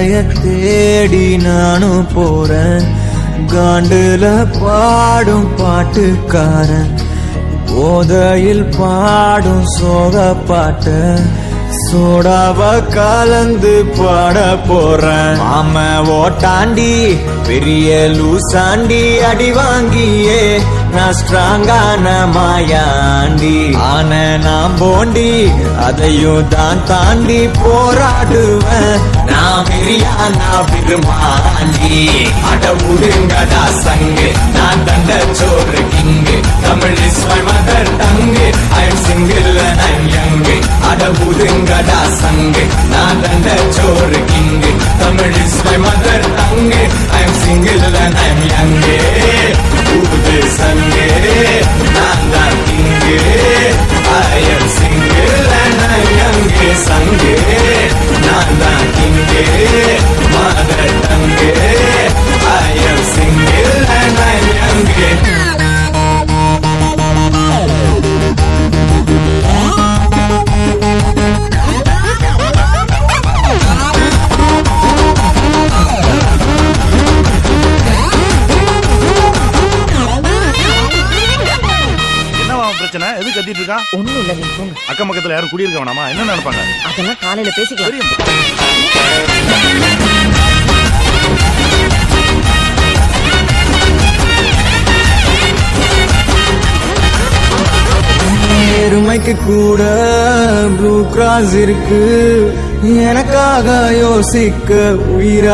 கரைய தேடி நானும் போறேன். காண்டுல பாடும் பாட்டுக்காரன் போதையில் பாடும் சோக பாட்ட சோடாவ கலந்து பாட போறேன். மாம ஓட்டாண்டி பெரிய லூசாண்டி அடி வாங்கியே நான் ஸ்ட்ராங்கான மாயாண்டி ஆன நான் போண்டி அதையும் தான் தாண்டி போராடுவேன். நான் பெரியா நான் பெருமாண்டி அட உடுங்கடா சங்கு நான் தண்ட சோறு king Tamil is my mother tongue I am single and I am young அட உடுங்கடா சங்கு நான் தண்ட சோறு king Tamil is my mother tongue I am single and I am young ஊது சங்கு நான் தான் king I am single and I am young சங்கு நான் தான் king mother tongue I am single and I am young. எது கத்திட்டு இருக்கா? ஒண்ணும் இல்ல, நீ போங்க. அக்கம் பக்கத்துல யாரும் குடியிருக்க வேணாமா? என்ன நினைப்பாங்க? அதெல்லாம் காலையில பேசிக்கலாம். நேர்மைக்கு கூட ப்ளூ கிராஸ் இருக்கு எனக்காக யோசிக்க உயிரா